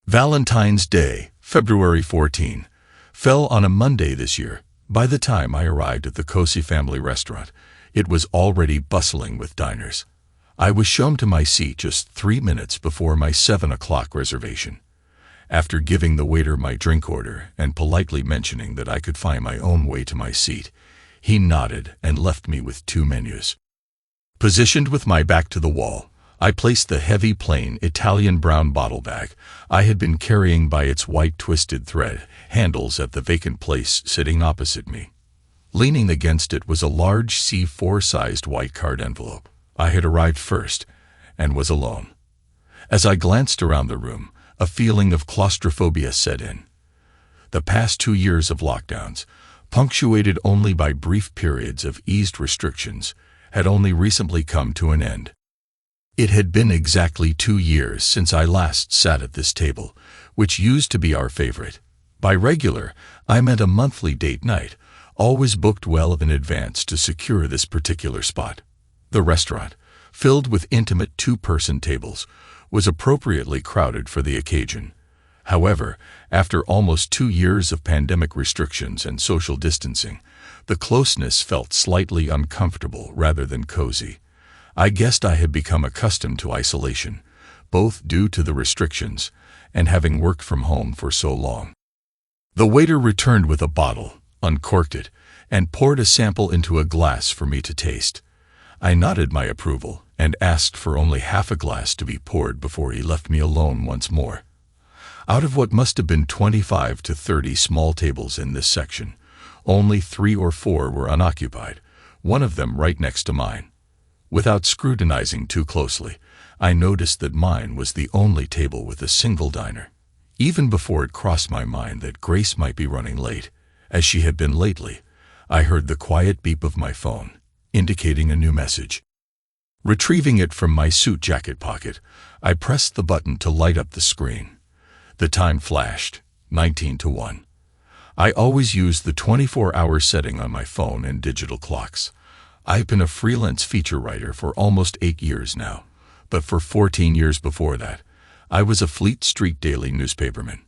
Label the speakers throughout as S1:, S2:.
S1: Valentine's Day, February 14, fell on a Monday this year. By the time I arrived at the Cosi family restaurant, it was already bustling with diners. I was shown to my seat just 3 minutes before my 7 o'clock reservation. After giving the waiter my drink order and politely mentioning that I could find my own way to my seat, he nodded and left me with 2 menus. Positioned with my back to the wall, I placed the heavy, plain Italian brown bottle bag I had been carrying by its white twisted thread handles at the vacant place sitting opposite me. Leaning against it was a large C4-sized white card envelope. I had arrived first and was alone. As I glanced around the room, a feeling of claustrophobia set in. The past 2 years of lockdowns, punctuated only by brief periods of eased restrictions, had only recently come to an end. It had been exactly 2 years since I last sat at this table, which used to be our favorite. By regular, I meant a monthly date night, always booked well in advance to secure this particular spot. The restaurant, filled with intimate 2-person tables, was appropriately crowded for the occasion. However, after almost 2 years of pandemic restrictions and social distancing, the closeness felt slightly uncomfortable rather than cozy. I guessed I had become accustomed to isolation, both due to the restrictions and having worked from home for so long. The waiter returned with a bottle, uncorked it, and poured a sample into a glass for me to taste. I nodded my approval and asked for only half a glass to be poured before he left me alone once more. Out of what must have been 25 to 30 small tables in this section, only 3 or 4 were unoccupied, one of them right next to mine. Without scrutinizing too closely, I noticed that mine was the only table with a single diner. Even before it crossed my mind that Grace might be running late, as she had been lately, I heard the quiet beep of my phone, indicating a new message. Retrieving it from my suit jacket pocket, I pressed the button to light up the screen. The time flashed, 19 to 1. I always use the 24-hour setting on my phone and digital clocks. I've been a freelance feature writer for almost 8 years now, but for 14 years before that, I was a Fleet Street daily newspaperman.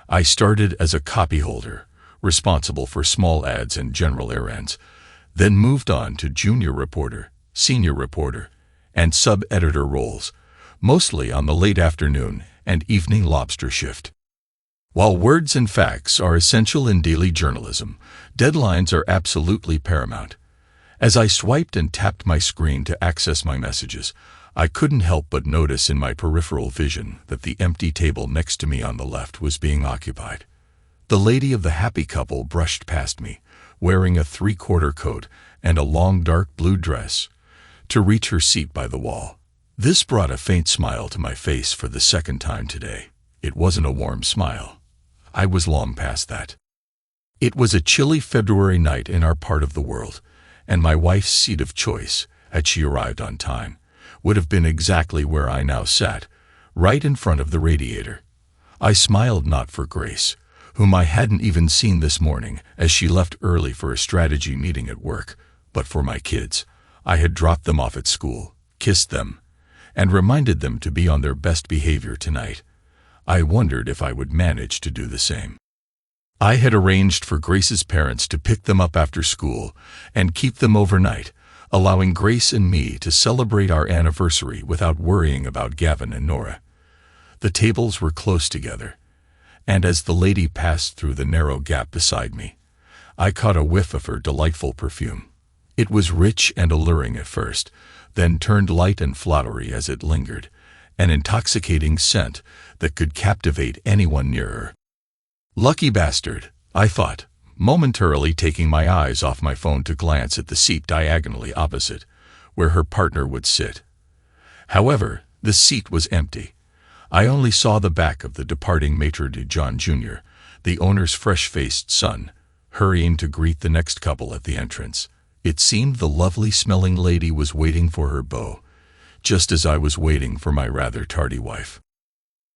S1: I started as a copy holder, responsible for small ads and general errands, then moved on to junior reporter, senior reporter, and sub-editor roles, mostly on the late afternoon and evening lobster shift. While words and facts are essential in daily journalism, deadlines are absolutely paramount. As I swiped and tapped my screen to access my messages, I couldn't help but notice in my peripheral vision that the empty table next to me on the left was being occupied. The lady of the happy couple brushed past me, wearing a 3/4 coat and a long dark blue dress, to reach her seat by the wall. This brought a faint smile to my face for the second time today. It wasn't a warm smile. I was long past that. It was a chilly February night in our part of the world, and my wife's seat of choice, had she arrived on time, would have been exactly where I now sat, right in front of the radiator. I smiled not for Grace, whom I hadn't even seen this morning as she left early for a strategy meeting at work, but for my kids. I had dropped them off at school, kissed them, and reminded them to be on their best behavior tonight. I wondered if I would manage to do the same. I had arranged for Grace's parents to pick them up after school and keep them overnight, allowing Grace and me to celebrate our anniversary without worrying about Gavin and Nora. The tables were close together, and as the lady passed through the narrow gap beside me, I caught a whiff of her delightful perfume. It was rich and alluring at first, then turned light and flowery as it lingered, an intoxicating scent that could captivate anyone near her. Lucky bastard, I thought, momentarily taking my eyes off my phone to glance at the seat diagonally opposite, where her partner would sit. However, the seat was empty. I only saw the back of the departing maitre d' John Jr., the owner's fresh-faced son, hurrying to greet the next couple at the entrance. It seemed the lovely-smelling lady was waiting for her beau, just as I was waiting for my rather tardy wife.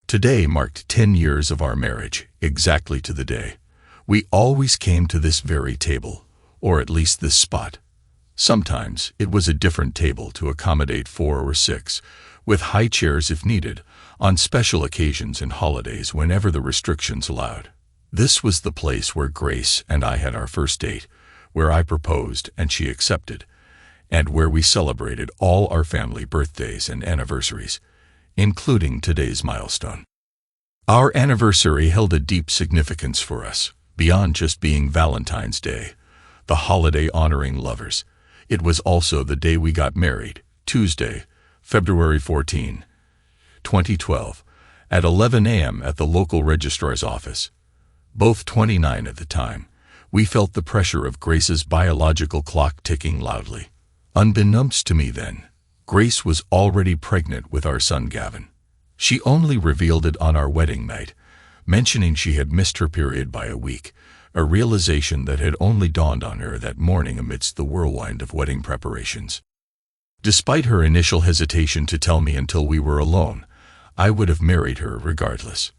S1: Today marked 10 years of our marriage, exactly to the day. We always came to this very table, or at least this spot. Sometimes it was a different table to accommodate 4 or 6, with high chairs if needed, on special occasions and holidays whenever the restrictions allowed. This was the place where Grace and I had our first date, where I proposed and she accepted, and where we celebrated all our family birthdays and anniversaries, including today's milestone. Our anniversary held a deep significance for us, beyond just being Valentine's Day, the holiday honoring lovers. It was also the day we got married, Tuesday, February 14, 2012, at 11 a.m. at the local registrar's office. Both 29 at the time, we felt the pressure of Grace's biological clock ticking loudly. Unbeknownst to me then, Grace was already pregnant with our son Gavin. She only revealed it on our wedding night, mentioning she had missed her period by a week, a realization that had only dawned on her that morning amidst the whirlwind of wedding preparations. Despite her initial hesitation to tell me until we were alone, I would have married her regardless.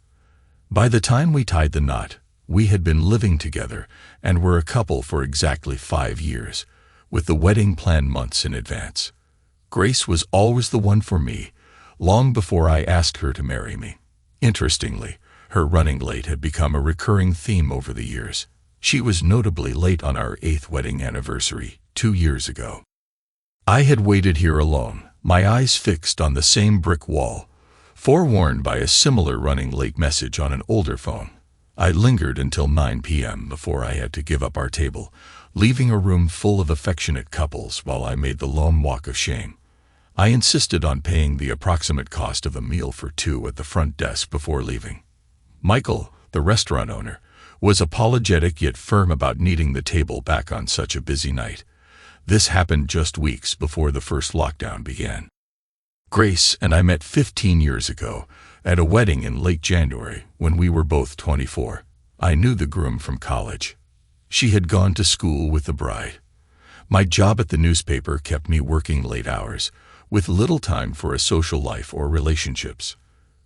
S1: By the time we tied the knot, we had been living together and were a couple for exactly 5 years, with the wedding planned months in advance. Grace was always the one for me, long before I asked her to marry me. Interestingly, her running late had become a recurring theme over the years. She was notably late on our 8th wedding anniversary, 2 years ago. I had waited here alone, my eyes fixed on the same brick wall, forewarned by a similar running late message on an older phone. I lingered until 9 p.m. before I had to give up our table, leaving a room full of affectionate couples while I made the lone walk of shame. I insisted on paying the approximate cost of a meal for 2 at the front desk before leaving. Michael, the restaurant owner, was apologetic yet firm about needing the table back on such a busy night. This happened just weeks before the first lockdown began. Grace and I met 15 years ago, at a wedding in late January when we were both 24. I knew the groom from college. She had gone to school with the bride. My job at the newspaper kept me working late hours, with little time for a social life or relationships.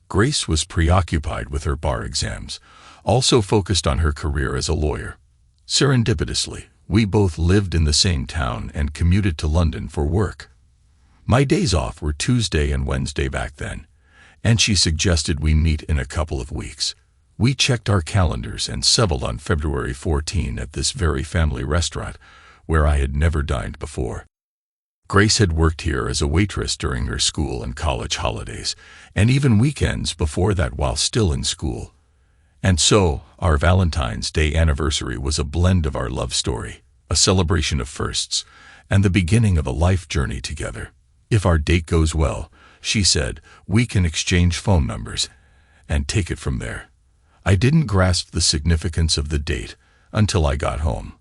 S1: Grace was preoccupied with her bar exams, also focused on her career as a lawyer. Serendipitously, we both lived in the same town and commuted to London for work. My days off were Tuesday and Wednesday back then, and she suggested we meet in a couple of weeks. We checked our calendars and settled on February 14 at this very family restaurant, where I had never dined before. Grace had worked here as a waitress during her school and college holidays, and even weekends before that while still in school. And so, our Valentine's Day anniversary was a blend of our love story, a celebration of firsts, and the beginning of a life journey together. If our date goes well, she said, we can exchange phone numbers and take it from there. I didn't grasp the significance of the date until I got home.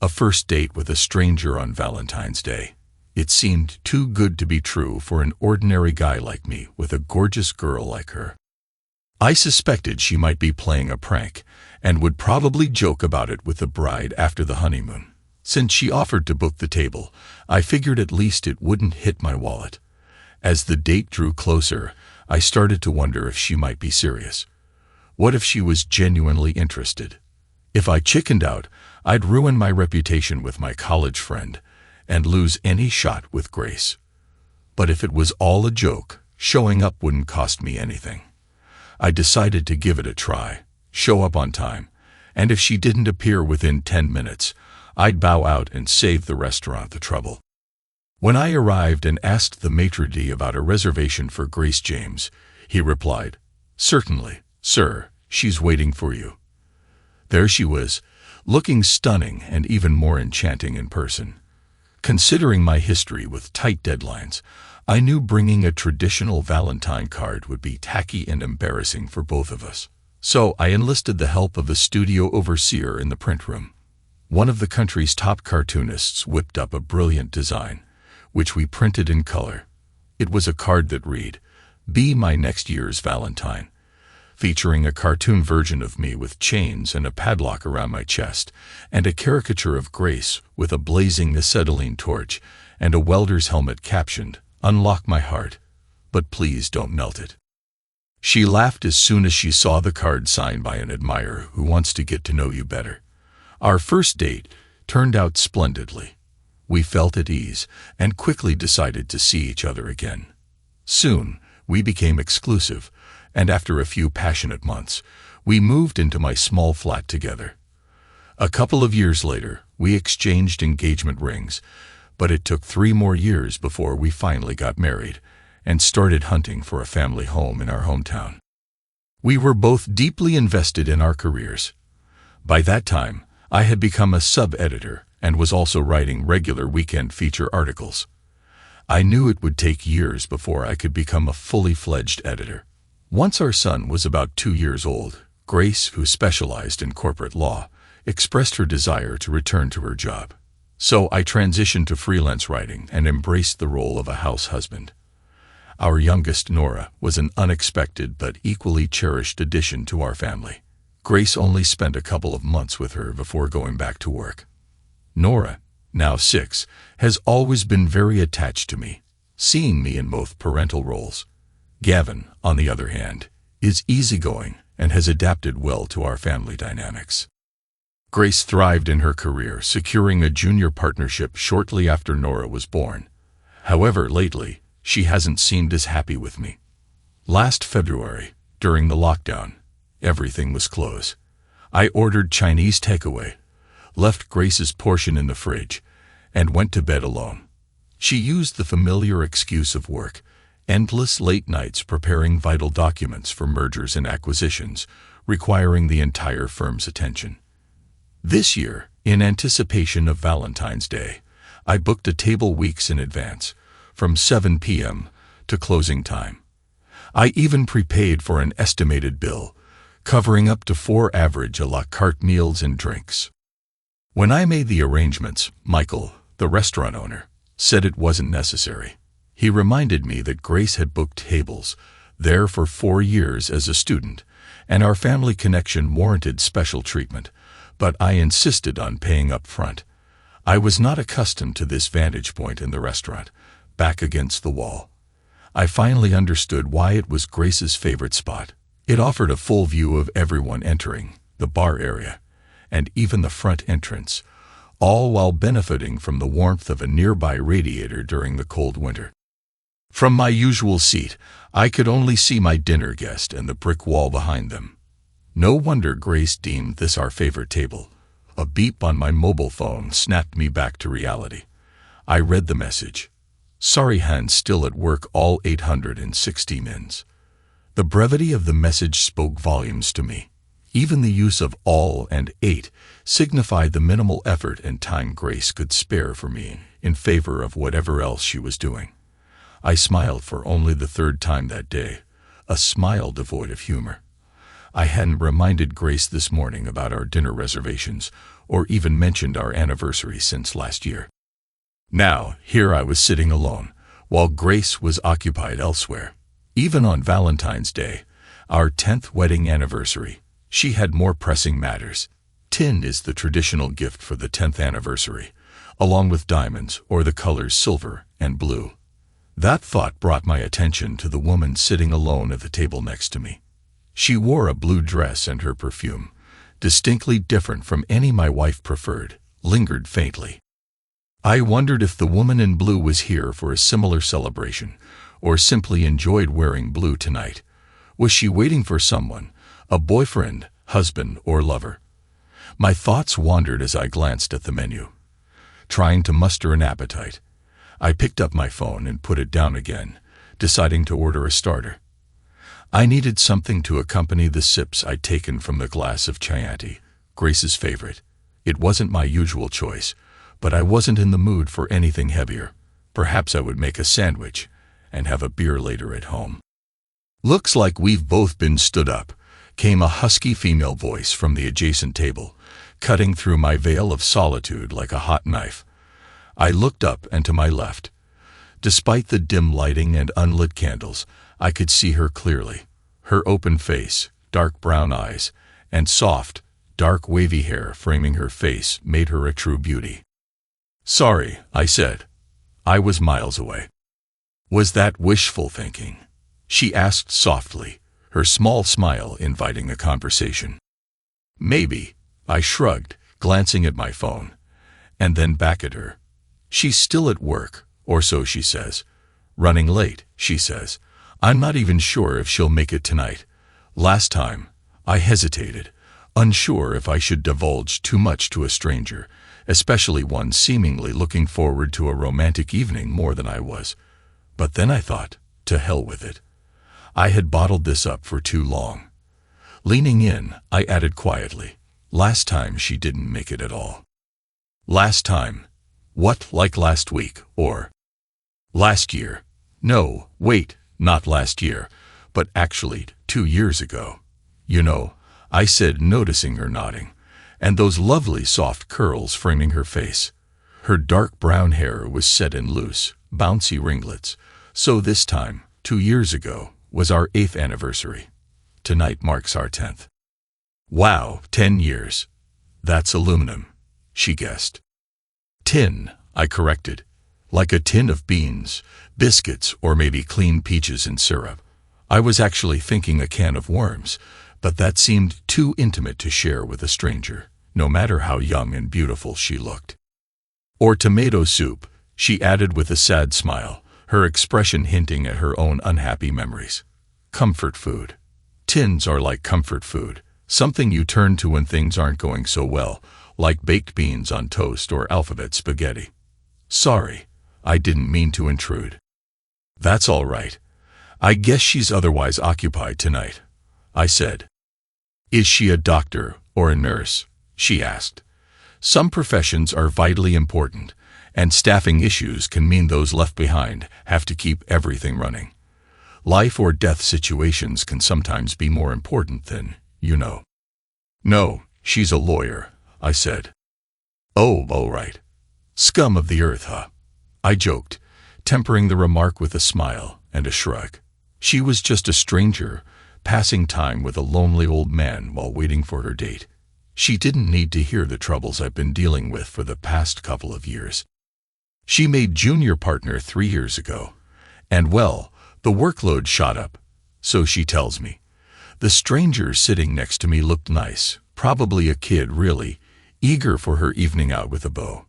S1: A first date with a stranger on Valentine's Day. It seemed too good to be true for an ordinary guy like me with a gorgeous girl like her. I suspected she might be playing a prank and would probably joke about it with the bride after the honeymoon. Since she offered to book the table, I figured at least it wouldn't hit my wallet. As the date drew closer, I started to wonder if she might be serious. What if she was genuinely interested? If I chickened out, I'd ruin my reputation with my college friend and lose any shot with Grace. But if it was all a joke, showing up wouldn't cost me anything. I decided to give it a try, show up on time, and if she didn't appear within 10 minutes, I'd bow out and save the restaurant the trouble. When I arrived and asked the maitre d' about a reservation for Grace James, he replied, "Certainly, sir, she's waiting for you." There she was, looking stunning and even more enchanting in person. Considering my history with tight deadlines, I knew bringing a traditional Valentine card would be tacky and embarrassing for both of us. So I enlisted the help of a studio overseer in the print room. One of the country's top cartoonists whipped up a brilliant design, which we printed in color. It was a card that read, "Be my next year's Valentine," featuring a cartoon version of me with chains and a padlock around my chest, and a caricature of Grace with a blazing acetylene torch and a welder's helmet captioned, "Unlock my heart, but please don't melt it." She laughed as soon as she saw the card signed by an admirer who wants to get to know you better. Our first date turned out splendidly. We felt at ease and quickly decided to see each other again. Soon, We became exclusive, and after a few passionate months, we moved into my small flat together. A couple of years later, we exchanged engagement rings, but it took 3 more years before we finally got married and started hunting for a family home in our hometown. We were both deeply invested in our careers. By that time, I had become a sub-editor and was also writing regular weekend feature articles. I knew it would take years before I could become a fully fledged editor. Once our son was about 2 years old, Grace, who specialized in corporate law, expressed her desire to return to her job. So I transitioned to freelance writing and embraced the role of a house husband. Our youngest, Nora, was an unexpected but equally cherished addition to our family. Grace only spent a couple of months with her before going back to work. Nora, now 6, has always been very attached to me, seeing me in both parental roles. Gavin, on the other hand, is easygoing and has adapted well to our family dynamics. Grace thrived in her career, securing a junior partnership shortly after Nora was born. However, lately, she hasn't seemed as happy with me. Last February, during the lockdown, everything was closed. I ordered Chinese takeaway, left Grace's portion in the fridge, and went to bed alone. She used the familiar excuse of work, endless late nights preparing vital documents for mergers and acquisitions, requiring the entire firm's attention. This year, in anticipation of Valentine's Day, I booked a table weeks in advance, from 7 p.m. to closing time. I even prepaid for an estimated bill, covering up to 4 average a la carte meals and drinks. When I made the arrangements, Michael, the restaurant owner, said it wasn't necessary. He reminded me that Grace had booked tables there for 4 years as a student, and our family connection warranted special treatment, but I insisted on paying up front. I was not accustomed to this vantage point in the restaurant, back against the wall. I finally understood why it was Grace's favorite spot. It offered a full view of everyone entering, the bar area, and even the front entrance, all while benefiting from the warmth of a nearby radiator during the cold winter. From my usual seat, I could only see my dinner guest and the brick wall behind them. No wonder Grace deemed this our favorite table. A beep on my mobile phone snapped me back to reality. I read the message. Sorry, Hans, still at work, all 860 mins. The brevity of the message spoke volumes to me. Even the use of all and 8 signified the minimal effort and time Grace could spare for me in favor of whatever else she was doing. I smiled for only the 3rd time that day, a smile devoid of humor. I hadn't reminded Grace this morning about our dinner reservations or even mentioned our anniversary since last year. Now, here I was sitting alone, while Grace was occupied elsewhere. Even on Valentine's Day, our 10th wedding anniversary, she had more pressing matters. Tin is the traditional gift for the 10th anniversary, along with diamonds or the colors silver and blue. That thought brought my attention to the woman sitting alone at the table next to me. She wore a blue dress, and her perfume, distinctly different from any my wife preferred, lingered faintly. I wondered if the woman in blue was here for a similar celebration, or simply enjoyed wearing blue tonight. Was she waiting for someone, a boyfriend, husband, or lover? My thoughts wandered as I glanced at the menu. Trying to muster an appetite, I picked up my phone and put it down again, deciding to order a starter. I needed something to accompany the sips I'd taken from the glass of Chianti, Grace's favorite. It wasn't my usual choice, but I wasn't in the mood for anything heavier. Perhaps I would make a sandwich and have a beer later at home. Looks like we've both been stood up, came a husky female voice from the adjacent table, cutting through my veil of solitude like a hot knife. I looked up and to my left. Despite the dim lighting and unlit candles, I could see her clearly. Her open face, dark brown eyes, and soft, dark wavy hair framing her face made her a true beauty. Sorry, I said. I was miles away. Was that wishful thinking? She asked softly, her small smile inviting a conversation. Maybe, I shrugged, glancing at my phone, and then back at her. She's still at work, or so she says. Running late, she says. I'm not even sure if she'll make it tonight. Last time, I hesitated, unsure if I should divulge too much to a stranger, especially one seemingly looking forward to a romantic evening more than I was. But then I thought, to hell with it. I had bottled this up for too long. Leaning in, I added quietly, last time she didn't make it at all. Last time? What, like last week, or last year? No, wait, not last year, but actually 2 years ago. You know, I said, noticing her nodding, and those lovely soft curls framing her face. Her dark brown hair was set in loose, bouncy ringlets. So this time, 2 years ago, was our 8th anniversary. Tonight marks our 10th. Wow, 10 years. That's aluminum, she guessed. Tin, I corrected. Like a tin of beans, biscuits, or maybe clean peaches and syrup. I was actually thinking a can of worms, but that seemed too intimate to share with a stranger, no matter how young and beautiful she looked. Or tomato soup, she added with a sad smile, her expression hinting at her own unhappy memories. Comfort food. Tins are like comfort food, something you turn to when things aren't going so well, like baked beans on toast or alphabet spaghetti. Sorry, I didn't mean to intrude. That's all right. I guess she's otherwise occupied tonight, I said. Is she a doctor or a nurse? She asked. Some professions are vitally important, and staffing issues can mean those left behind have to keep everything running. Life or death situations can sometimes be more important than, you know. No, she's a lawyer, I said. Oh, all right. Scum of the earth, huh? I joked, tempering the remark with a smile and a shrug. She was just a stranger, passing time with a lonely old man while waiting for her date. She didn't need to hear the troubles I've been dealing with for the past couple of years. She made junior partner 3 years ago, and well, the workload shot up, so she tells me. The stranger sitting next to me looked nice, probably a kid really, eager for her evening out with a beau.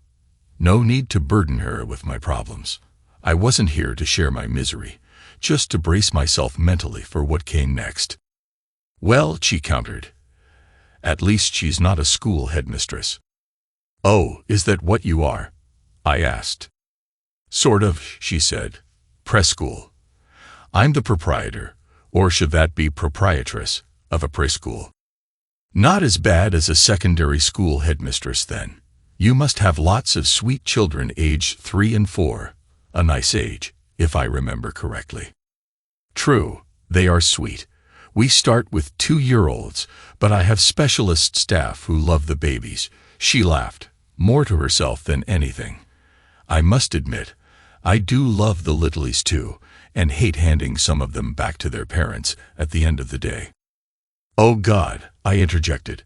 S1: No need to burden her with my problems. I wasn't here to share my misery, just to brace myself mentally for what came next. Well, she countered. At least she's not a school headmistress. Oh, is that what you are? I asked. Sort of, she said. Preschool. I'm the proprietor, or should that be proprietress, of a preschool. Not as bad as a secondary school headmistress then. You must have lots of sweet children aged 3 and 4, a nice age, if I remember correctly. True, they are sweet. We start with 2-year-olds, but I have specialist staff who love the babies. She laughed, more to herself than anything. I must admit, I do love the littlies too, and hate handing some of them back to their parents at the end of the day. Oh God, I interjected.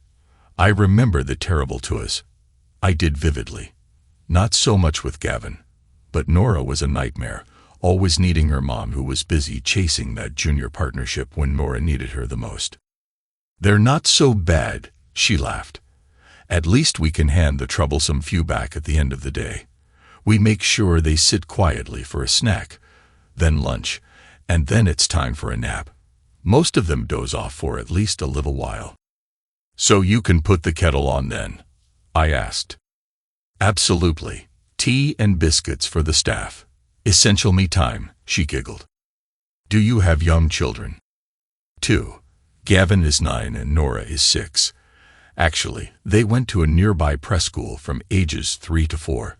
S1: I remember the terrible tours. I did vividly. Not so much with Gavin, but Nora was a nightmare, always needing her mom who was busy chasing that junior partnership when Nora needed her the most. They're not so bad, she laughed. At least we can hand the troublesome few back at the end of the day. We make sure they sit quietly for a snack, then lunch, and then it's time for a nap. Most of them doze off for at least a little while. So you can put the kettle on then? I asked. Absolutely. Tea and biscuits for the staff. Essential me time, she giggled. Do you have young children? 2. Gavin is 9 and Nora is 6. Actually, they went to a nearby preschool from ages 3 to 4.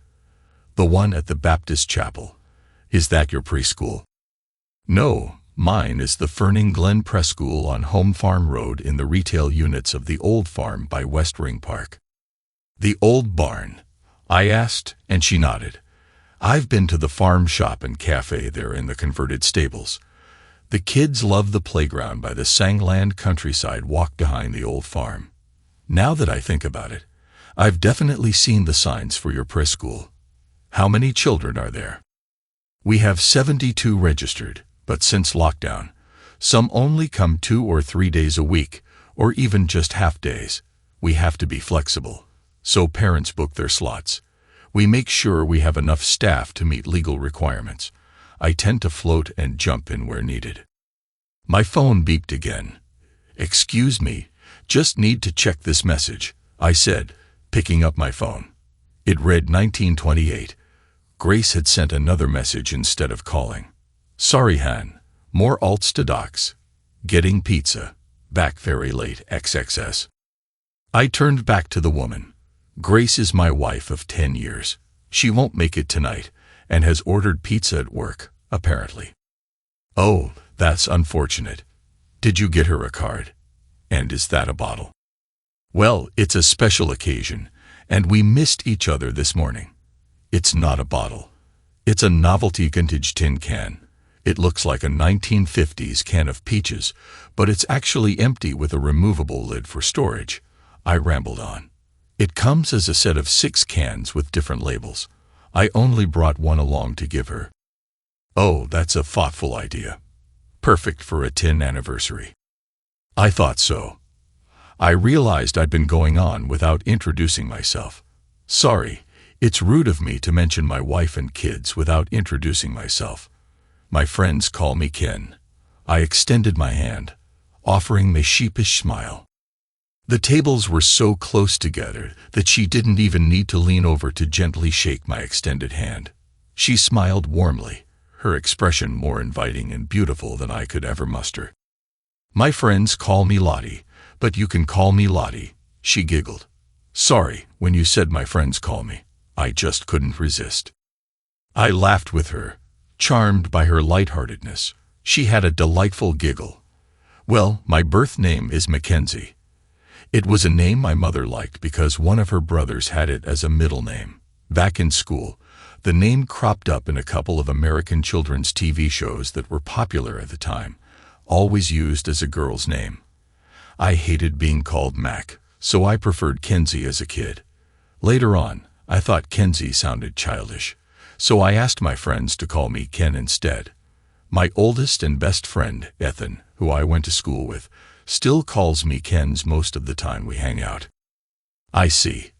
S1: The one at the Baptist Chapel. Is that your preschool? No, mine is the Ferning Glen Preschool on Home Farm Road in the retail units of the Old Farm by West Ring Park. The old barn? I asked, and she nodded. I've been to the farm shop and cafe there in the converted stables. The kids love the playground by the Sangland countryside walk behind the old farm. Now that I think about it, I've definitely seen the signs for your preschool. How many children are there? We have 72 registered, but since lockdown, some only come 2 or 3 days a week, or even just half days. We have to be flexible, so parents book their slots. We make sure we have enough staff to meet legal requirements. I tend to float and jump in where needed. My phone beeped again. "Excuse me, just need to check this message," I said, picking up my phone. It read 1928. Grace had sent another message instead of calling. "Sorry, Han. More alts to docs. Getting pizza. Back very late, XXS." I turned back to the woman. Grace is my wife of 10 years. She won't make it tonight, and has ordered pizza at work, apparently. "Oh, that's unfortunate. Did you get her a card? And is that a bottle?" "Well, it's a special occasion, and we missed each other this morning." "It's not a bottle. It's a novelty vintage tin can. It looks like a 1950s can of peaches, but it's actually empty with a removable lid for storage," I rambled on. "It comes as a set of 6 cans with different labels. I only brought one along to give her." "Oh, that's a thoughtful idea. Perfect for a 10th anniversary." I thought so. I realized I'd been going on without introducing myself. "Sorry, it's rude of me to mention my wife and kids without introducing myself. My friends call me Ken." I extended my hand, offering a sheepish smile. The tables were so close together that she didn't even need to lean over to gently shake my extended hand. She smiled warmly, her expression more inviting and beautiful than I could ever muster. "My friends call me Lotti, but you can call me Lotti," she giggled. "Sorry, when you said my friends call me, I just couldn't resist." I laughed with her, charmed by her lightheartedness. She had a delightful giggle. "Well, my birth name is Mackenzie. It was a name my mother liked because one of her brothers had it as a middle name. Back in school, the name cropped up in a couple of American children's TV shows that were popular at the time, always used as a girl's name. I hated being called Mac, so I preferred Kenzie as a kid. Later on, I thought Kenzie sounded childish, so I asked my friends to call me Ken instead. My oldest and best friend, Ethan, who I went to school with, still calls me Ken's most of the time we hang out. "I see.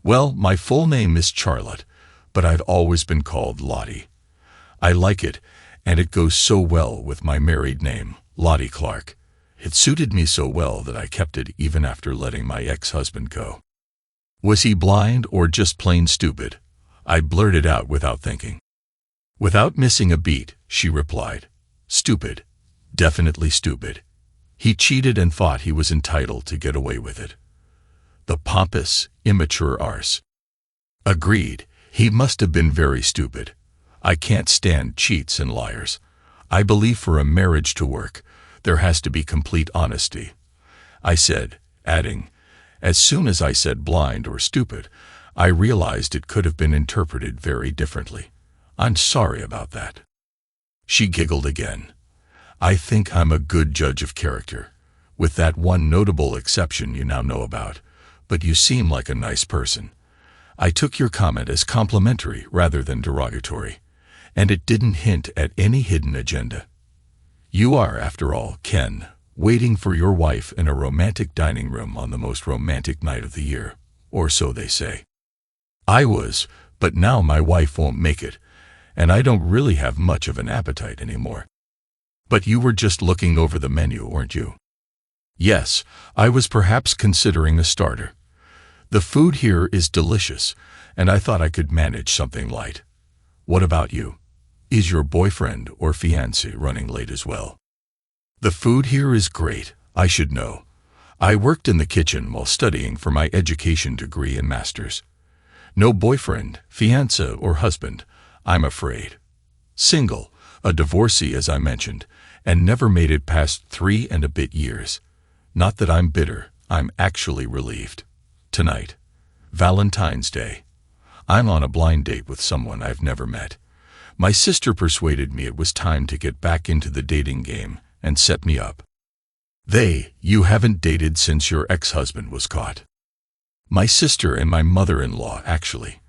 S1: Well, my full name is Charlotte, but I've always been called Lotti. I like it, and it goes so well with my married name, Lotti Clark. It suited me so well that I kept it even after letting my ex-husband go." "Was he blind or just plain stupid?" I blurted out without thinking. Without missing a beat, she replied, "Stupid. Definitely stupid. He cheated and thought he was entitled to get away with it. The pompous, immature arse." "Agreed. He must have been very stupid. I can't stand cheats and liars. I believe for a marriage to work, there has to be complete honesty," I said, adding, "As soon as I said blind or stupid, I realized it could have been interpreted very differently. I'm sorry about that." She giggled again. "I think I'm a good judge of character, with that one notable exception you now know about, but you seem like a nice person. I took your comment as complimentary rather than derogatory, and it didn't hint at any hidden agenda. You are, after all, Ken, waiting for your wife in a romantic dining room on the most romantic night of the year, or so they say. I was, but now my wife won't make it, and I don't really have much of an appetite anymore." "But you were just looking over the menu, weren't you?" "Yes, I was perhaps considering a starter. The food here is delicious, and I thought I could manage something light. What about you? Is your boyfriend or fiancé running late as well?" "The food here is great, I should know. I worked in the kitchen while studying for my education degree and master's. No boyfriend, fiancé, or husband, I'm afraid. Single, a divorcee as I mentioned, and never made it past 3 and a bit years. Not that I'm bitter, I'm actually relieved. Tonight, Valentine's Day, I'm on a blind date with someone I've never met. My sister persuaded me it was time to get back into the dating game and set me up." You haven't dated since your ex-husband was caught?" "My sister and my mother-in-law, actually.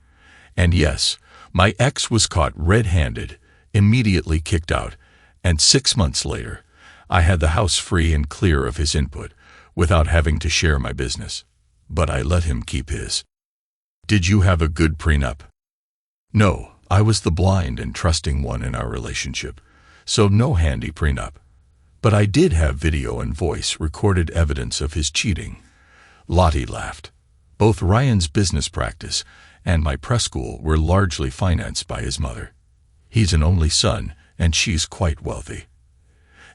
S1: And yes, my ex was caught red-handed, immediately kicked out, and 6 months later, I had the house free and clear of his input, without having to share my business. But I let him keep his." "Did you have a good prenup?" "No, I was the blind and trusting one in our relationship, so no handy prenup. But I did have video and voice recorded evidence of his cheating. Lotti laughed. Both Ryan's business practice and my press school were largely financed by his mother. He's an only son, and she's quite wealthy.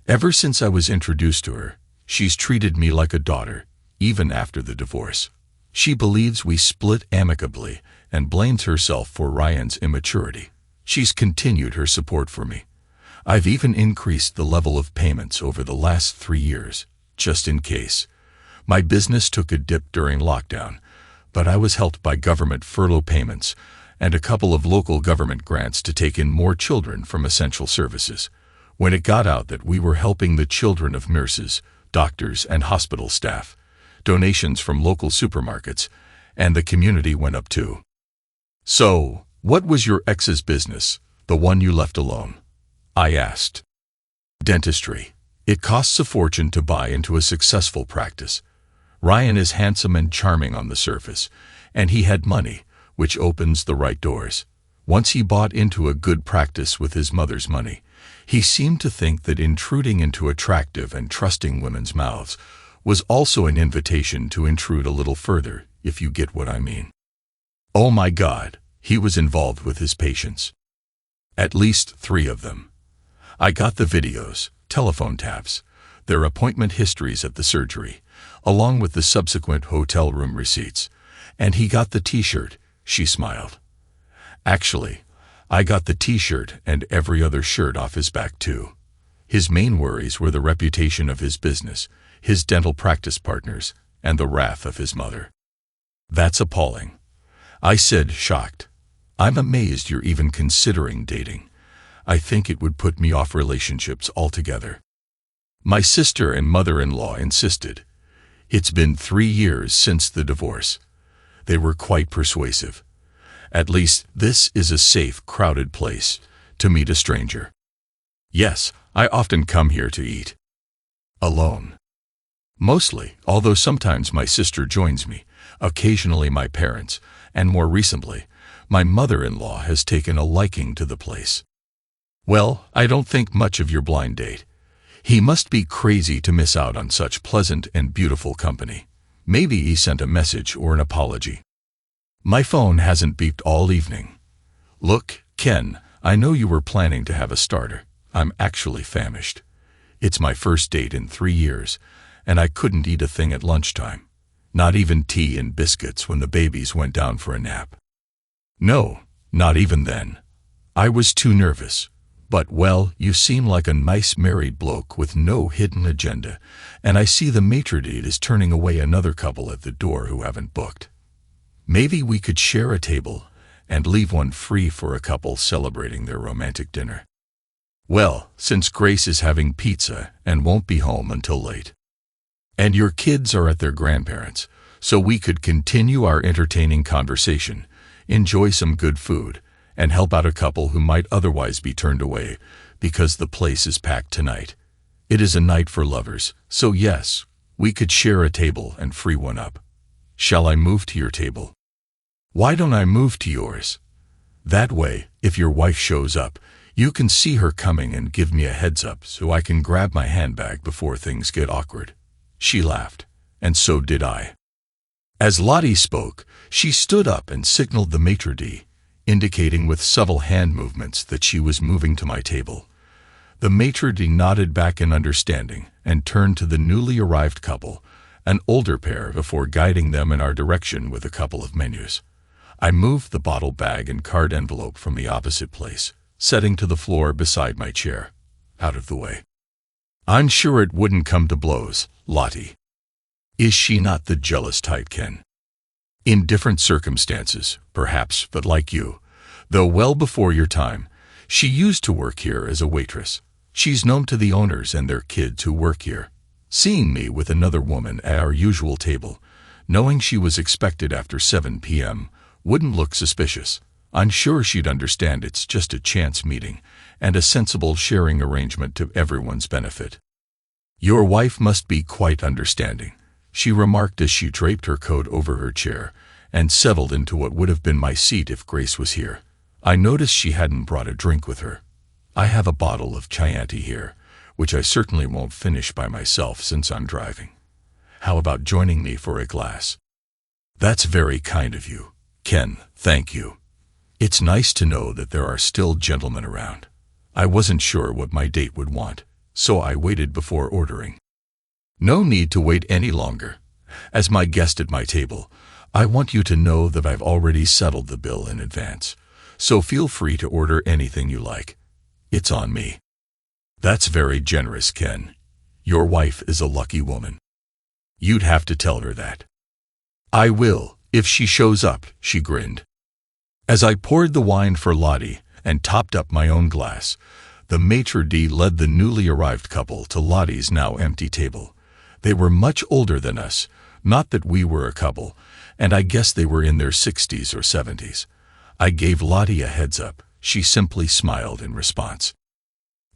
S1: Ever since I was introduced to her, she's treated me like a daughter, even after the divorce. She believes we split amicably and blames herself for Ryan's immaturity. She's continued her support for me. I've even increased the level of payments over the last 3 years, just in case. My business took a dip during lockdown, but I was helped by government furlough payments and a couple of local government grants to take in more children from essential services. When it got out that we were helping the children of nurses, doctors, and hospital staff, donations from local supermarkets and the community went up too. So, what was your ex's business, the one you left alone? I asked. Dentistry. It costs a fortune to buy into a successful practice. Ryan is handsome and charming on the surface, and he had money, which opens the right doors. Once he bought into a good practice with his mother's money, he seemed to think that intruding into attractive and trusting women's mouths was also an invitation to intrude a little further, if you get what I mean. Oh my God, he was involved with his patients. At least 3 of them. I got the videos, telephone taps, their appointment histories at the surgery, along with the subsequent hotel room receipts. And he got the t-shirt, she smiled. Actually, I got the t-shirt and every other shirt off his back too. His main worries were the reputation of his business, his dental practice partners, and the wrath of his mother. That's appalling, I said, shocked. I'm amazed you're even considering dating. I think it would put me off relationships altogether. My sister and mother-in-law insisted. It's been 3 years since the divorce. They were quite persuasive. At least this is a safe, crowded place to meet a stranger. Yes, I often come here to eat. Alone. Mostly, although sometimes my sister joins me, occasionally my parents, and more recently, my mother-in-law has taken a liking to the place. Well, I don't think much of your blind date. He must be crazy to miss out on such pleasant and beautiful company. Maybe he sent a message or an apology. My phone hasn't beeped all evening. Look, Ken, I know you were planning to have a starter. I'm actually famished. It's my first date in 3 years, and I couldn't eat a thing at lunchtime. Not even tea and biscuits when the babies went down for a nap. No, not even then. I was too nervous. But, well, you seem like a nice married bloke with no hidden agenda, and I see the maitre d' is turning away another couple at the door who haven't booked. Maybe we could share a table and leave one free for a couple celebrating their romantic dinner. Well, since Grace is having pizza and won't be home until late. And your kids are at their grandparents', so we could continue our entertaining conversation, enjoy some good food, and help out a couple who might otherwise be turned away because the place is packed tonight. It is a night for lovers, so yes, we could share a table and free one up. Shall I move to your table? Why don't I move to yours? That way, if your wife shows up, you can see her coming and give me a heads up so I can grab my handbag before things get awkward. She laughed, and so did I. As Lotti spoke, she stood up and signaled the maitre d', indicating with subtle hand movements that she was moving to my table. The maitre d' nodded back in understanding and turned to the newly arrived couple, an older pair, before guiding them in our direction with a couple of menus. I moved the bottle bag and card envelope from the opposite place, setting to the floor beside my chair, out of the way. I'm sure it wouldn't come to blows, Lotti. Is she not the jealous type, Ken? In different circumstances, perhaps, but like you, though well before your time, she used to work here as a waitress. She's known to the owners and their kids who work here. Seeing me with another woman at our usual table, knowing she was expected after 7 p.m., wouldn't look suspicious. I'm sure she'd understand it's just a chance meeting and a sensible sharing arrangement to everyone's benefit. Your wife must be quite understanding, she remarked as she draped her coat over her chair and settled into what would have been my seat if Grace was here. I noticed she hadn't brought a drink with her. I have a bottle of Chianti here, which I certainly won't finish by myself since I'm driving. How about joining me for a glass? That's very kind of you, Ken, thank you. It's nice to know that there are still gentlemen around. I wasn't sure what my date would want, so I waited before ordering. No need to wait any longer. As my guest at my table, I want you to know that I've already settled the bill in advance, so feel free to order anything you like. It's on me. That's very generous, Ken. Your wife is a lucky woman. You'd have to tell her that. I will, if she shows up, she grinned. As I poured the wine for Lotti and topped up my own glass, the maitre d' led the newly arrived couple to Lotti's now empty table. They were much older than us, not that we were a couple, and I guess they were in their 60s or 70s. I gave Lotti a heads up. She simply smiled in response.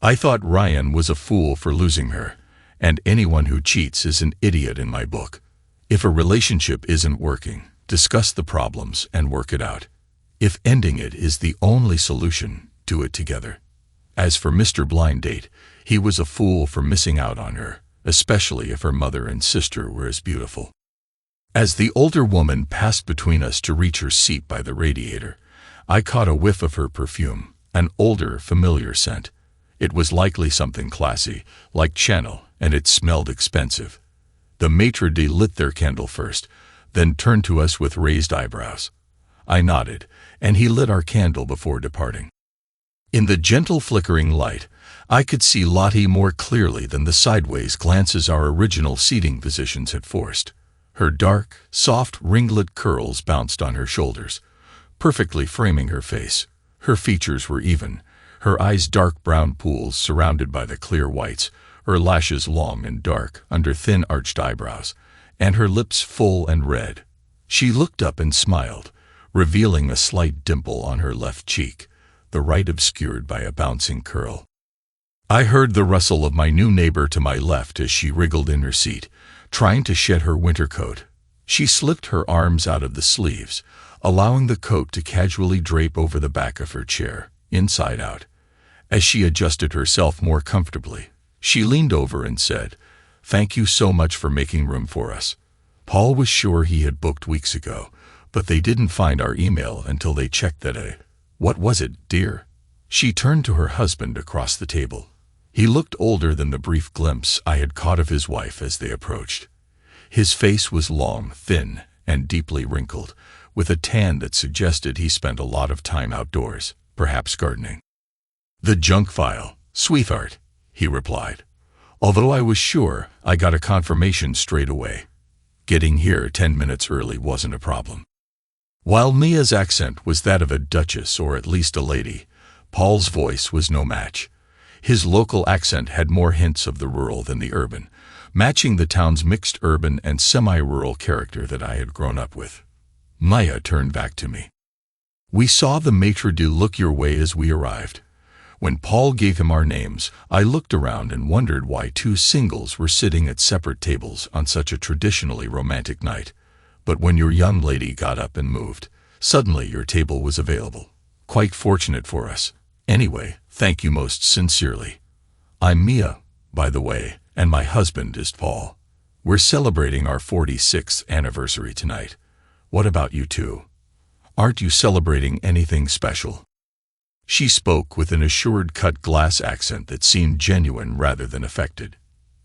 S1: I thought Ryan was a fool for losing her, and anyone who cheats is an idiot in my book. If a relationship isn't working, discuss the problems and work it out. If ending it is the only solution, do it together. As for Mr. Blind Date, he was a fool for missing out on her, especially if her mother and sister were as beautiful. As the older woman passed between us to reach her seat by the radiator, I caught a whiff of her perfume, an older, familiar scent. It was likely something classy, like Chanel, and it smelled expensive. The maitre d' lit their candle first, then turned to us with raised eyebrows. I nodded, and he lit our candle before departing. In the gentle flickering light, I could see Lotti more clearly than the sideways glances our original seating positions had forced. Her dark, soft ringlet curls bounced on her shoulders, perfectly framing her face. Her features were even, her eyes dark brown pools surrounded by the clear whites, her lashes long and dark under thin arched eyebrows, and her lips full and red. She looked up and smiled, revealing a slight dimple on her left cheek, the right obscured by a bouncing curl. I heard the rustle of my new neighbor to my left as she wriggled in her seat, trying to shed her winter coat. She slipped her arms out of the sleeves, allowing the coat to casually drape over the back of her chair, inside out. As she adjusted herself more comfortably, she leaned over and said, "Thank you so much for making room for us. Paul was sure he had booked weeks ago, but they didn't find our email until they checked that. What was it, dear?" She turned to her husband across the table. He looked older than the brief glimpse I had caught of his wife as they approached. His face was long, thin, and deeply wrinkled, with a tan that suggested he spent a lot of time outdoors, perhaps gardening. "The junk file, sweetheart," he replied, although I was sure I got a confirmation straight away. Getting here 10 minutes early wasn't a problem. While Mia's accent was that of a duchess or at least a lady, Paul's voice was no match. His local accent had more hints of the rural than the urban, matching the town's mixed urban and semi-rural character that I had grown up with. Maya turned back to me. "We saw the maitre d' look your way as we arrived. When Paul gave him our names, I looked around and wondered why two singles were sitting at separate tables on such a traditionally romantic night. But when your young lady got up and moved, suddenly your table was available. Quite fortunate for us. Anyway, thank you most sincerely. I'm Mia, by the way, and my husband is Paul. We're celebrating our 46th anniversary tonight. What about you two? Aren't you celebrating anything special?" She spoke with an assured cut-glass accent that seemed genuine rather than affected.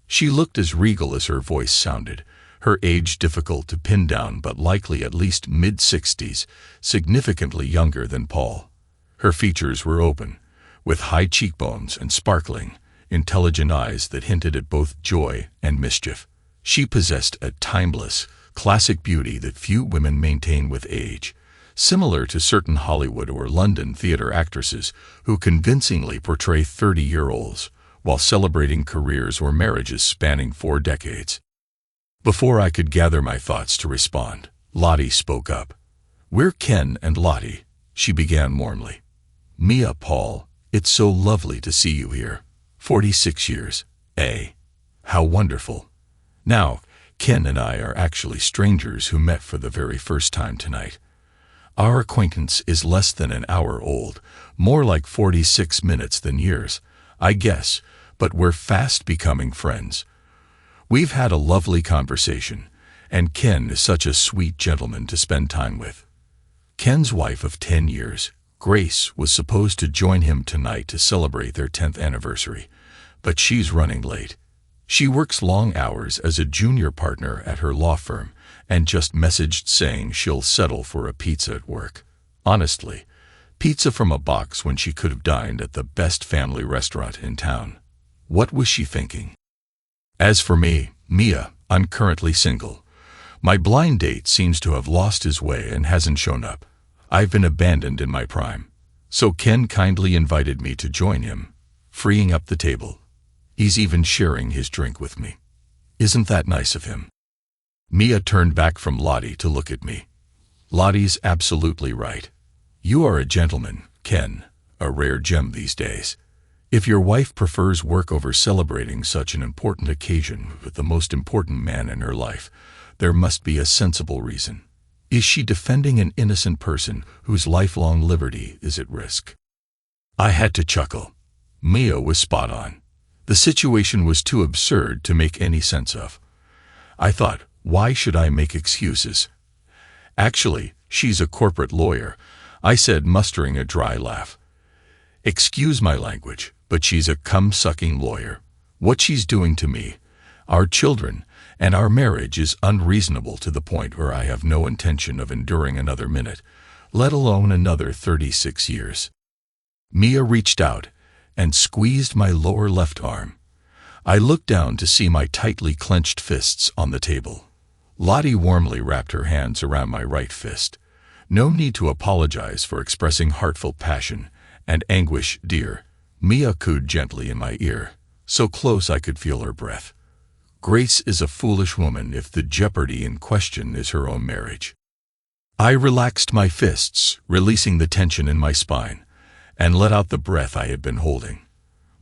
S1: She looked as regal as her voice sounded, her age difficult to pin down but likely at least mid-60s, significantly younger than Paul. Her features were open, with high cheekbones and sparkling, intelligent eyes that hinted at both joy and mischief. She possessed a timeless, classic beauty that few women maintain with age, similar to certain Hollywood or London theater actresses who convincingly portray 30-year-olds while celebrating careers or marriages spanning 4 decades. Before I could gather my thoughts to respond, Lotti spoke up. "We're Ken and Lotti," she began warmly. "Mia, Paul, it's so lovely to see you here. 46 years, eh? How wonderful. Now, Ken and I are actually strangers who met for the very first time tonight. Our acquaintance is less than an hour old, more like 46 minutes than years, I guess, but we're fast becoming friends. We've had a lovely conversation, and Ken is such a sweet gentleman to spend time with. Ken's wife of 10 years, Grace, was supposed to join him tonight to celebrate their 10th anniversary, but she's running late. She works long hours as a junior partner at her law firm and just messaged saying she'll settle for a pizza at work. Honestly, pizza from a box when she could have dined at the best family restaurant in town. What was she thinking? As for me, Mia, I'm currently single. My blind date seems to have lost his way and hasn't shown up. I've been abandoned in my prime. So Ken kindly invited me to join him, freeing up the table. He's even sharing his drink with me. Isn't that nice of him? Mia turned back from Lotti to look at me. Lottie's absolutely right. You are a gentleman, Ken, a rare gem these days. If your wife prefers work over celebrating such an important occasion with the most important man in her life, there must be a sensible reason. Is she defending an innocent person whose lifelong liberty is at risk? I had to chuckle. Mia was spot on. The situation was too absurd to make any sense of. I thought, why should I make excuses? Actually, she's a corporate lawyer, I said, mustering a dry laugh. Excuse my language, but she's a cum-sucking lawyer. What she's doing to me, our children, and our marriage is unreasonable to the point where I have no intention of enduring another minute, let alone another 36 years. Mia reached out and squeezed my lower left arm. I looked down to see my tightly clenched fists on the table. Lotti warmly wrapped her hands around my right fist. No need to apologize for expressing heartfelt passion and anguish, dear. Mia cooed gently in my ear, so close I could feel her breath. Grace is a foolish woman if the jeopardy in question is her own marriage. I relaxed my fists, releasing the tension in my spine, and let out the breath I had been holding.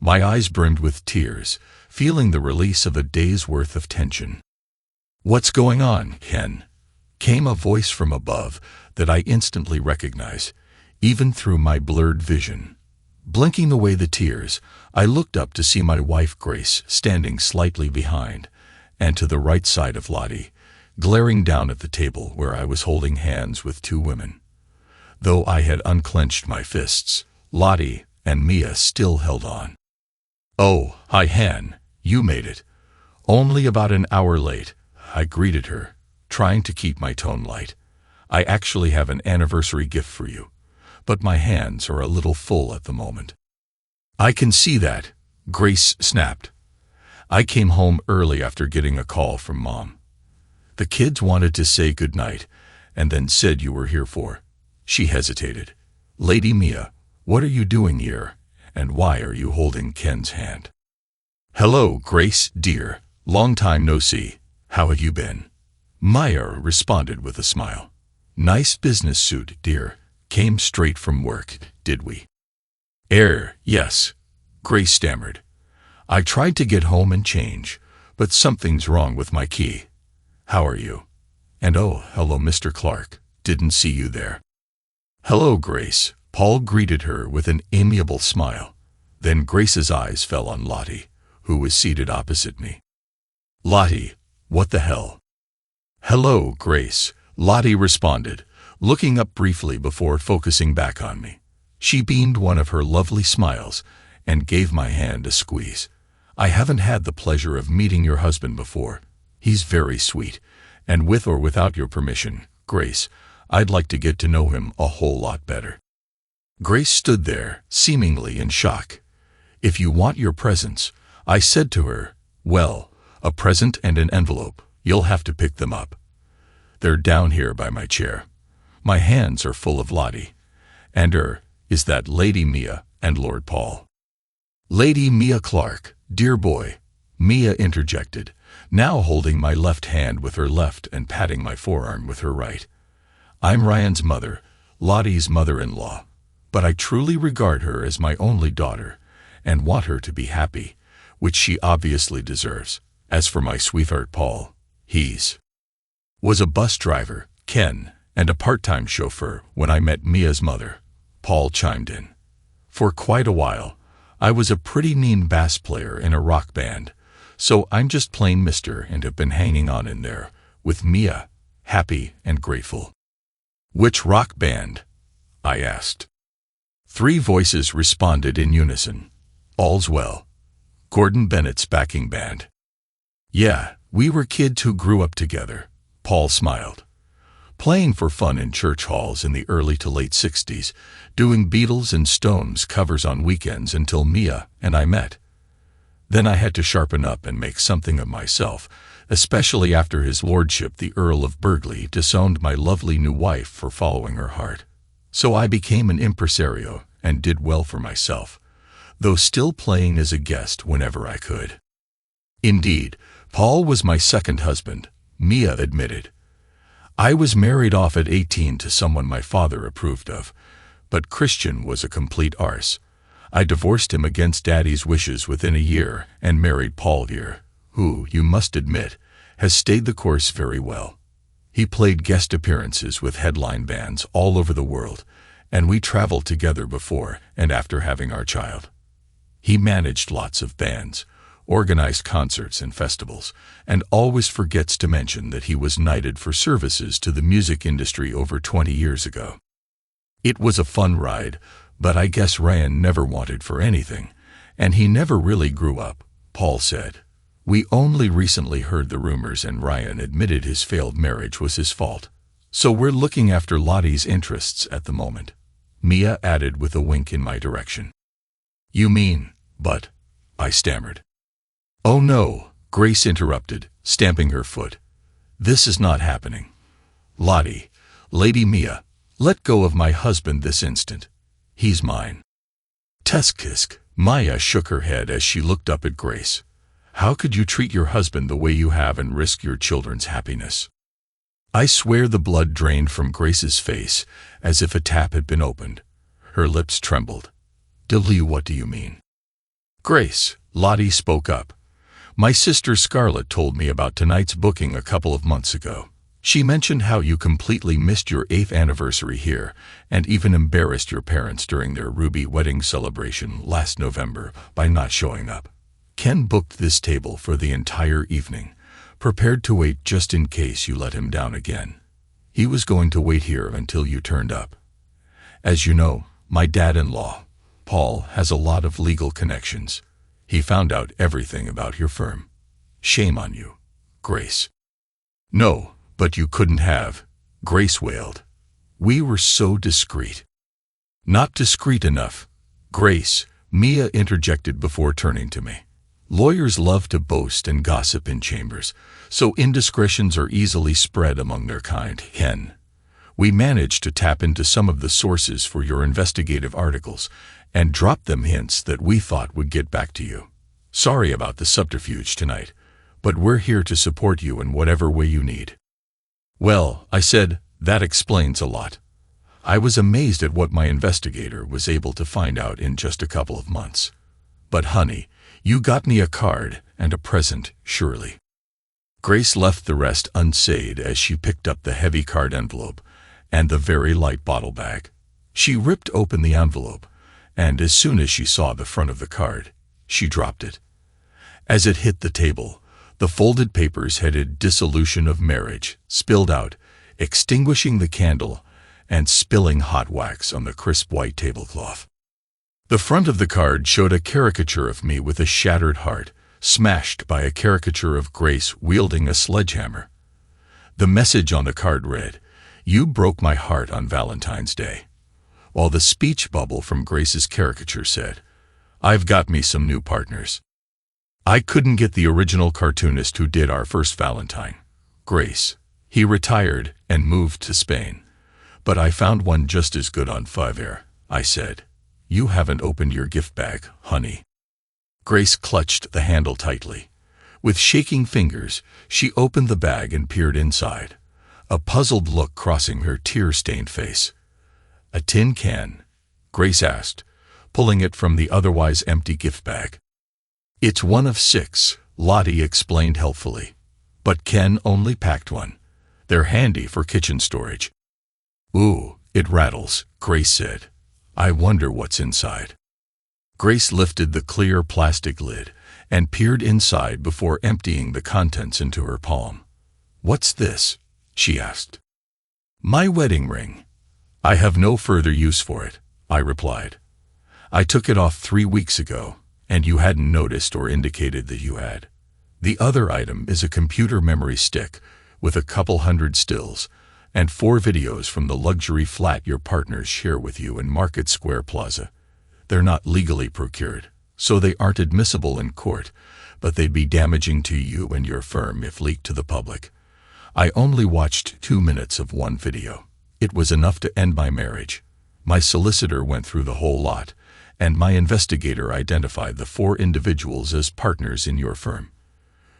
S1: My eyes brimmed with tears, feeling the release of a day's worth of tension. What's going on, Ken? Came a voice from above that I instantly recognized, even through my blurred vision. Blinking away the tears, I looked up to see my wife Grace standing slightly behind, and to the right side of Lotti, glaring down at the table where I was holding hands with two women. Though I had unclenched my fists, Lotti and Mia still held on. Oh, hi Han, you made it. Only about an hour late, I greeted her, trying to keep my tone light. I actually have an anniversary gift for you, but my hands are a little full at the moment. I can see that, Grace snapped. I came home early after getting a call from Mom. The kids wanted to say goodnight, and then said you were here for. She hesitated. Lady Mia, what are you doing here, and why are you holding Ken's hand? Hello, Grace, dear. Long time no see. How have you been? Maya responded with a smile. Nice business suit, dear. Came straight from work, did we? Yes. Grace stammered. I tried to get home and change, but something's wrong with my key. How are you? And oh, hello, Mr. Clark. Didn't see you there. Hello, Grace. Paul greeted her with an amiable smile. Then Grace's eyes fell on Lotti, who was seated opposite me. Lotti, what the hell? Hello, Grace, Lotti responded, looking up briefly before focusing back on me. She beamed one of her lovely smiles and gave my hand a squeeze. I haven't had the pleasure of meeting your husband before. He's very sweet, and with or without your permission, Grace, I'd like to get to know him a whole lot better. Grace stood there, seemingly in shock. If you want your presents, I said to her, well, a present and an envelope, you'll have to pick them up. They're down here by my chair. My hands are full of Lotti. And is that Lady Mia and Lord Paul. Lady Mia Clark, dear boy, Mia interjected, now holding my left hand with her left and patting my forearm with her right. I'm Ryan's mother, Lotti's mother-in-law, but I truly regard her as my only daughter and want her to be happy, which she obviously deserves. As for my sweetheart Paul, was a bus driver, Ken, and a part-time chauffeur when I met Mia's mother, Paul chimed in. For quite a while, I was a pretty mean bass player in a rock band, so I'm just plain Mr. and have been hanging on in there, with Mia, happy and grateful. Which rock band? I asked. 3 voices responded in unison. All's well. Gordon Bennett's backing band. Yeah, we were kids who grew up together, Paul smiled. Playing for fun in church halls in the early to late 60s, doing Beatles and Stones covers on weekends until Mia and I met. Then I had to sharpen up and make something of myself, especially after his lordship the Earl of Burghley disowned my lovely new wife for following her heart. So I became an impresario and did well for myself, though still playing as a guest whenever I could. Indeed, Paul was my second husband, Mia admitted. I was married off at 18 to someone my father approved of, but Christian was a complete arse. I divorced him against Daddy's wishes within a year and married Paul here, who, you must admit, has stayed the course very well. He played guest appearances with headline bands all over the world, and we traveled together before and after having our child. He managed lots of bands, organized concerts and festivals, and always forgets to mention that he was knighted for services to the music industry over 20 years ago. It was a fun ride, but I guess Ryan never wanted for anything, and he never really grew up, Paul said. We only recently heard the rumors and Ryan admitted his failed marriage was his fault. So we're looking after Lotti's interests at the moment, Mia added with a wink in my direction. You mean, but, I stammered. Oh no, Grace interrupted, stamping her foot. This is not happening. Lotti, Lady Mia, let go of my husband this instant. He's mine. Tisk. Maya shook her head as she looked up at Grace. How could you treat your husband the way you have and risk your children's happiness? I swear the blood drained from Grace's face as if a tap had been opened. Her lips trembled. What do you mean? Grace, Lotti spoke up. My sister Scarlett told me about tonight's booking a couple of months ago. She mentioned how you completely missed your 8th anniversary here and even embarrassed your parents during their Ruby wedding celebration last November by not showing up. Ken booked this table for the entire evening, prepared to wait just in case you let him down again. He was going to wait here until you turned up. As you know, my dad-in-law, Paul, has a lot of legal connections. He found out everything about your firm. Shame on you, Grace. No, but you couldn't have, Grace wailed. We were so discreet. Not discreet enough, Grace, Mia interjected before turning to me. Lawyers love to boast and gossip in chambers, so indiscretions are easily spread among their kind. Ken, we managed to tap into some of the sources for your investigative articles and drop them hints that we thought would get back to you. Sorry about the subterfuge tonight, but we're here to support you in whatever way you need. Well, I said, that explains a lot. I was amazed at what my investigator was able to find out in just a couple of months. But honey, you got me a card and a present, surely. Grace left the rest unsaid as she picked up the heavy card envelope and the very light bottle bag. She ripped open the envelope, and as soon as she saw the front of the card, she dropped it. As it hit the table, the folded papers headed "Dissolution of Marriage" spilled out, extinguishing the candle and spilling hot wax on the crisp white tablecloth. The front of the card showed a caricature of me with a shattered heart, smashed by a caricature of Grace wielding a sledgehammer. The message on the card read, "You broke my heart on Valentine's Day," while the speech bubble from Grace's caricature said, "I've got me some new partners." I couldn't get the original cartoonist who did our first Valentine, Grace. He retired and moved to Spain. But I found one just as good on Fiverr, I said. You haven't opened your gift bag, honey. Grace clutched the handle tightly. With shaking fingers, she opened the bag and peered inside, a puzzled look crossing her tear-stained face. A tin can? Grace asked, pulling it from the otherwise empty gift bag. It's one of 6, Lotti explained helpfully. But Ken only packed one. They're handy for kitchen storage. Ooh, it rattles, Grace said. I wonder what's inside. Grace lifted the clear plastic lid and peered inside before emptying the contents into her palm. "What's this?" she asked. "My wedding ring. I have no further use for it," I replied. "I took it off 3 weeks ago, and you hadn't noticed or indicated that you had. The other item is a computer memory stick with a couple hundred stills and 4 videos from the luxury flat your partners share with you in Market Square Plaza. They're not legally procured, so they aren't admissible in court, but they'd be damaging to you and your firm if leaked to the public. I only watched 2 minutes of one video. It was enough to end my marriage. My solicitor went through the whole lot, and my investigator identified the 4 individuals as partners in your firm.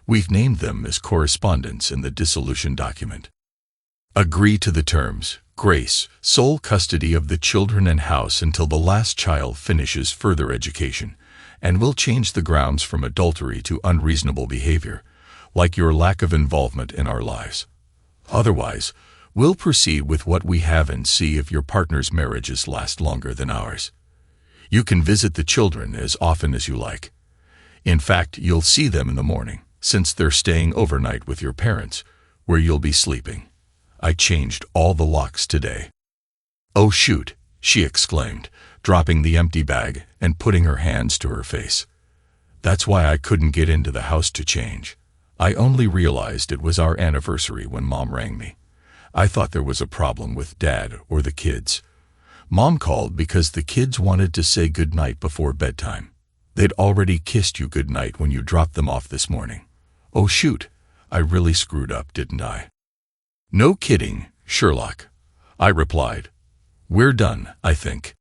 S1: We've named them as correspondents in the dissolution document. Agree to the terms. Grace, sole custody of the children and house until the last child finishes further education, and will change the grounds from adultery to unreasonable behavior, like your lack of involvement in our lives. Otherwise, we'll proceed with what we have and see if your partner's marriages last longer than ours. You can visit the children as often as you like. In fact, you'll see them in the morning, since they're staying overnight with your parents, where you'll be sleeping. I changed all the locks today." "Oh shoot," she exclaimed, dropping the empty bag and putting her hands to her face. "That's why I couldn't get into the house to change. I only realized it was our anniversary when Mom rang me. I thought there was a problem with Dad or the kids. Mom called because the kids wanted to say goodnight before bedtime. They'd already kissed you goodnight when you dropped them off this morning. Oh shoot, I really screwed up, didn't I?" "No kidding, Sherlock," I replied. "We're done, I think."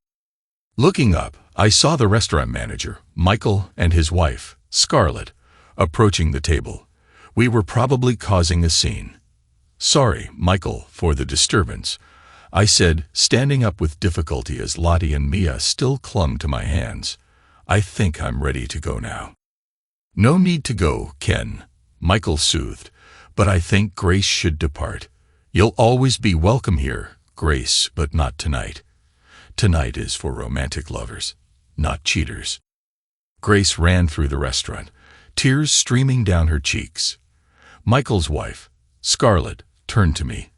S1: Looking up, I saw the restaurant manager, Michael, and his wife, Scarlett, approaching the table. We were probably causing a scene. "Sorry, Michael, for the disturbance," I said, standing up with difficulty as Lotti and Mia still clung to my hands. "I think I'm ready to go now." "No need to go, Ken," Michael soothed, "but I think Grace should depart. You'll always be welcome here, Grace, but not tonight. Tonight is for romantic lovers, not cheaters." Grace ran through the restaurant, tears streaming down her cheeks. Michael's wife, Scarlett, turned to me.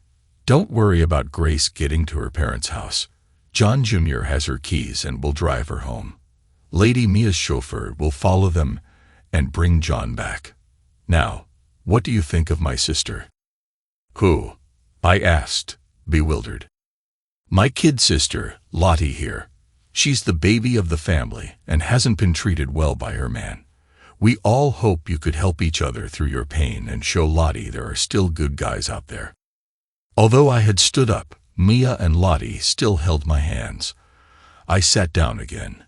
S1: "Don't worry about Grace getting to her parents' house. John Jr. has her keys and will drive her home. Lady Mia's chauffeur will follow them and bring John back. Now, what do you think of my sister?" "Who?" I asked, bewildered. "My kid sister, Lotti here. She's the baby of the family and hasn't been treated well by her man. We all hope you could help each other through your pain and show Lotti there are still good guys out there." Although I had stood up, Mia and Lotti still held my hands. I sat down again.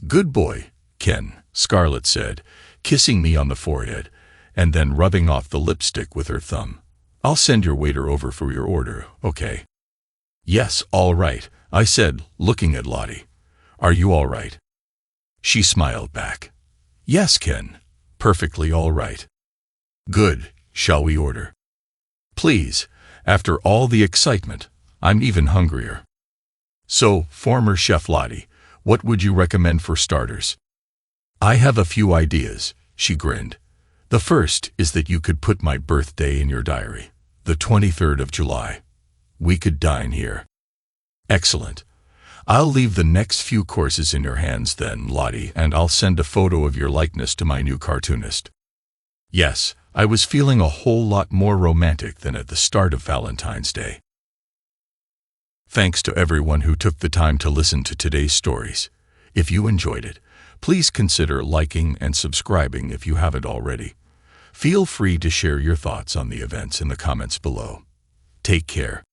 S1: "Good boy, Ken," Scarlett said, kissing me on the forehead and then rubbing off the lipstick with her thumb. "I'll send your waiter over for your order, okay?" "Yes, all right," I said, looking at Lotti. "Are you all right?" She smiled back. "Yes, Ken, perfectly all right." "Good, shall we order?" "Please, after all the excitement, I'm even hungrier." "So, former Chef Lotti, what would you recommend for starters?" "I have a few ideas," she grinned. "The first is that you could put my birthday in your diary, the 23rd of July. We could dine here." "Excellent. I'll leave the next few courses in your hands then, Lotti, and I'll send a photo of your likeness to my new cartoonist." Yes, I was feeling a whole lot more romantic than at the start of Valentine's Day. Thanks to everyone who took the time to listen to today's stories. If you enjoyed it, please consider liking and subscribing if you haven't already. Feel free to share your thoughts on the events in the comments below. Take care.